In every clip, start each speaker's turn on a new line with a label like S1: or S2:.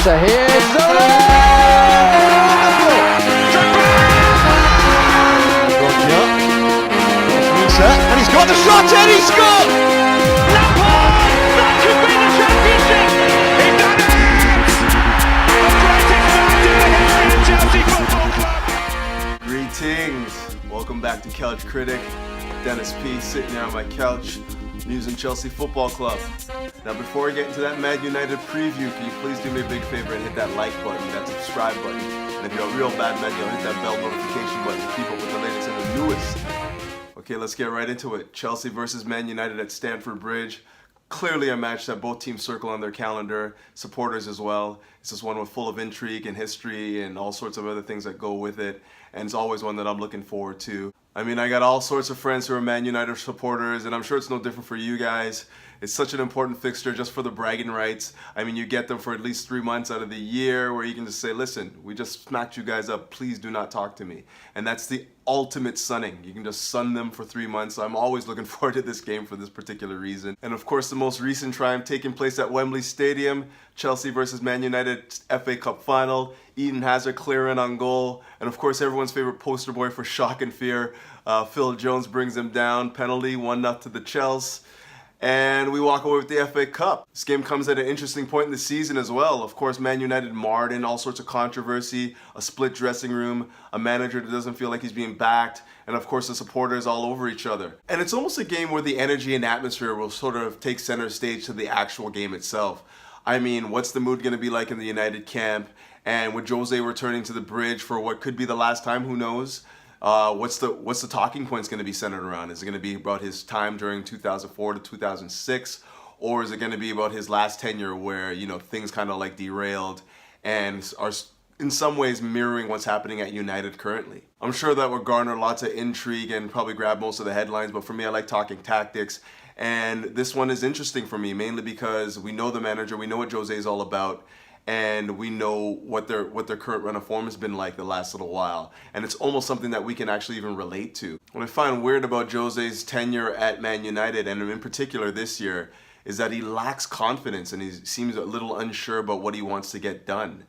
S1: ahead, Zola! And he's got the shot and he scored!
S2: Lampard! That could be the championship! He's done it! The greatest man in the history of Chelsea Football Club!
S3: Greetings! Welcome back to Couch Critic. Dennis P. sitting here on my couch, musing Chelsea Football Club. Now before we get into that Man United preview, can you please do me a big favor and hit that like button, that subscribe button, and if you're a real bad man, you'll hit that bell notification button to keep up with the latest and the newest. Okay, let's get right into it. Chelsea versus Man United at Stamford Bridge. Clearly a match that both teams circle on their calendar, supporters as well. It's just one full of intrigue and history and all sorts of other things that go with it. And it's always one that I'm looking forward to. I mean, I got all sorts of friends who are Man United supporters, and I'm sure it's no different for you guys. It's such an important fixture just for the bragging rights. I mean, you get them for at least 3 months out of the year where you can just say, listen, we just smacked you guys up. Please do not talk to me. And that's the ultimate sunning. You can just sun them for 3 months. So I'm always looking forward to this game for this particular reason. And of course, the most recent triumph taking place at Wembley Stadium, Chelsea versus Man United FA Cup final. Eden Hazard clearing on goal. And of course, everyone's favorite poster boy for shock and fear. Phil Jones brings him down. Penalty, 1-0 to the Chelsea. And we walk away with the FA Cup. This game comes at an interesting point in the season as well. Of course, Man United marred in all sorts of controversy, a split dressing room, a manager that doesn't feel like he's being backed, and of course the supporters all over each other. And it's almost a game where the energy and atmosphere will sort of take center stage to the actual game itself. I mean, what's the mood going to be like in the United camp? And with Jose returning to the bridge for what could be the last time, who knows? What's the talking points going to be centered around? Is it going to be about his time during 2004 to 2006, or is it going to be about his last tenure where, you know, things kind of like derailed and are in some ways mirroring what's happening at United currently? I'm sure that will garner lots of intrigue and probably grab most of the headlines, but for me, I like talking tactics. And this one is interesting for me, mainly because we know the manager, we know what Jose is all about, and we know what their current run of form has been like the last little while. And it's almost something that we can actually even relate to. What I find weird about Jose's tenure at Man United, and in particular this year, is that he lacks confidence and he seems a little unsure about what he wants to get done.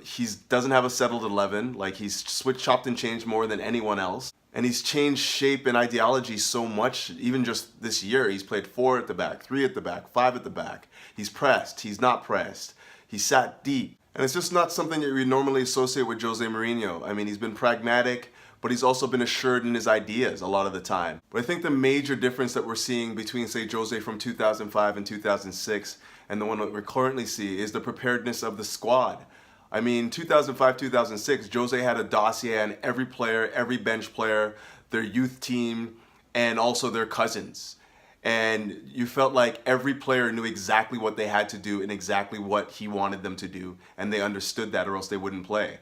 S3: He doesn't have a settled 11, like he's switched, chopped and changed more than anyone else. And he's changed shape and ideology so much, even just this year. He's played 4 at the back, 3 at the back, 5 at the back. He's pressed, he's not pressed. He sat deep. And it's just not something that we normally associate with Jose Mourinho. I mean, he's been pragmatic, but he's also been assured in his ideas a lot of the time. But I think the major difference that we're seeing between, say, Jose from 2005 and 2006 and the one that we currently see is the preparedness of the squad. I mean, 2005, 2006, Jose had a dossier on every player, every bench player, their youth team, and also their cousins. And you felt like every player knew exactly what they had to do and exactly what he wanted them to do, and they understood that or else they wouldn't play.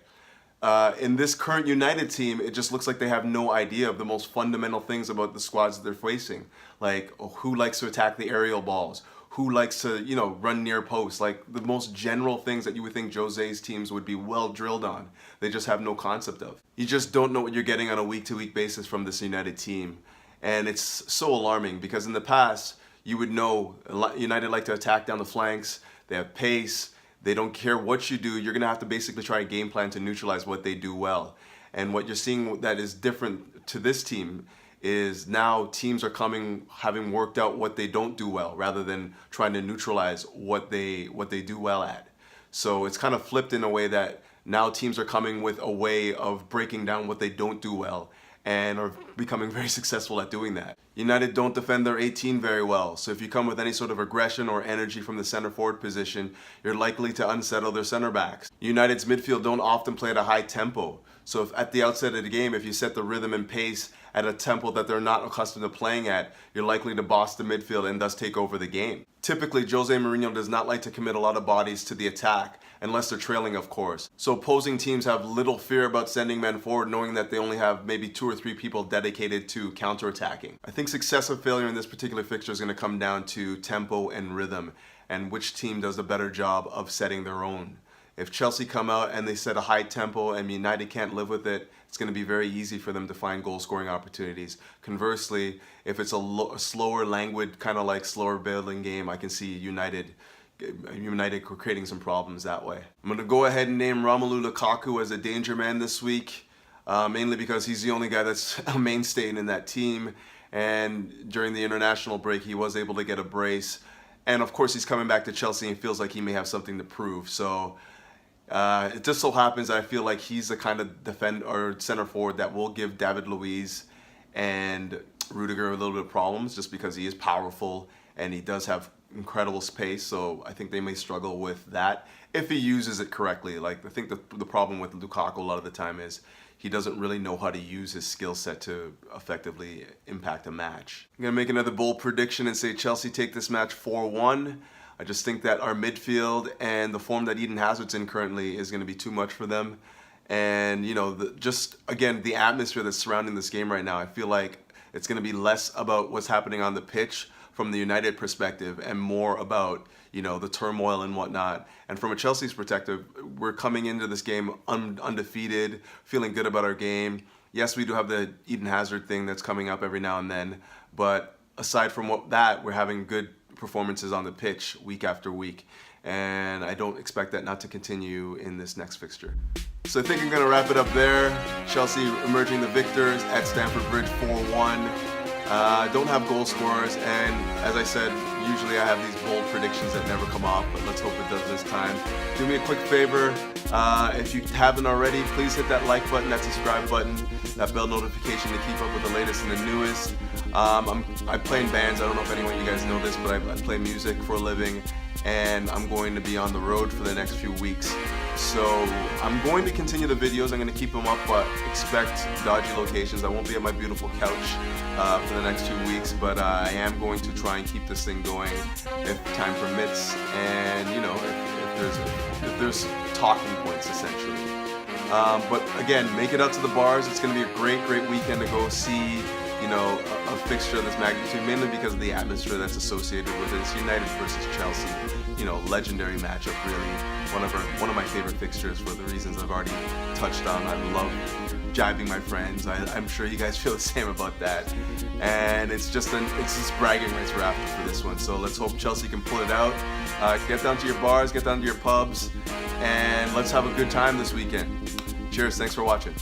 S3: In this current United team, it just looks like they have no idea of the most fundamental things about the squads that they're facing. Like, who likes to attack the aerial balls? Who likes to, you know, run near posts? Like the most general things that you would think Jose's teams would be well drilled on. They just have no concept of. You just don't know what you're getting on a week-to-week basis from this United team. And it's so alarming because in the past, you would know United like to attack down the flanks. They have pace. They don't care what you do. You're going to have to basically try a game plan to neutralize what they do well. And what you're seeing that is different to this team is now teams are coming having worked out what they don't do well rather than trying to neutralize what they do well at. So it's kind of flipped in a way that now teams are coming with a way of breaking down what they don't do well and are becoming very successful at doing that. United don't defend their 18 very well, so if you come with any sort of aggression or energy from the center forward position, you're likely to unsettle their center backs. United's midfield don't often play at a high tempo, so if at the outset of the game, if you set the rhythm and pace at a tempo that they're not accustomed to playing at, you're likely to boss the midfield and thus take over the game. Typically, Jose Mourinho does not like to commit a lot of bodies to the attack, unless they're trailing, of course. So opposing teams have little fear about sending men forward, knowing that they only have maybe 2 or 3 people dedicated to counterattacking. I think success or failure in this particular fixture is going to come down to tempo and rhythm, and which team does a better job of setting their own. If Chelsea come out and they set a high tempo and United can't live with it, it's going to be very easy for them to find goal scoring opportunities. Conversely, if it's a slower, languid, kind of like slower building game, I can see United United creating some problems that way. I'm going to go ahead and name Romelu Lukaku as a danger man this week, mainly because he's the only guy that's a mainstay in that team. And during the international break, he was able to get a brace. And of course, he's coming back to Chelsea and feels like he may have something to prove. So it just so happens that I feel like he's the kind of defender or center forward that will give David Luiz and Rudiger a little bit of problems, just because he is powerful and he does have incredible space. So I think they may struggle with that if he uses it correctly. Like, I think the problem with Lukaku a lot of the time is he doesn't really know how to use his skill set to effectively impact a match. I'm gonna make another bold prediction and say Chelsea take this match 4-1. I just think that our midfield and the form that Eden Hazard's in currently is gonna be too much for them. And you know, just again, the atmosphere that's surrounding this game right now, I feel like it's gonna be less about what's happening on the pitch from the United perspective and more about, you know, the turmoil and whatnot. And from a Chelsea's perspective, we're coming into this game undefeated, feeling good about our game. Yes, we do have the Eden Hazard thing that's coming up every now and then, but aside from that, we're having good performances on the pitch week after week. And I don't expect that not to continue in this next fixture. So I think I'm gonna wrap it up there. Chelsea emerging the victors at Stamford Bridge 4-1. Don't have goal scorers, and as I said, usually I have these bold predictions that never come off, but let's hope it does this time. Do me a quick favor, if you haven't already, please hit that like button, that subscribe button, that bell notification to keep up with the latest and the newest. I play in bands. I don't know if anyone of you guys know this, but I play music for a living, and I'm going to be on the road for the next few weeks. So I'm going to continue the videos. I'm going to keep them up, but expect dodgy locations. I won't be at my beautiful couch for the next 2 weeks, but I am going to try and keep this thing going if time permits, and you know, if there's talking points essentially. But again, make it out to the bars. It's going to be a great weekend to go see, you know, a fixture of this magnitude, mainly because of the atmosphere that's associated with it. It's United versus Chelsea, you know, legendary matchup, really. One of my favorite fixtures for the reasons I've already touched on. I love jibing my friends. I'm sure you guys feel the same about that. And it's just bragging rights we're after for this one. So let's hope Chelsea can pull it out. Get down to your bars, get down to your pubs, and let's have a good time this weekend. Cheers, thanks for watching.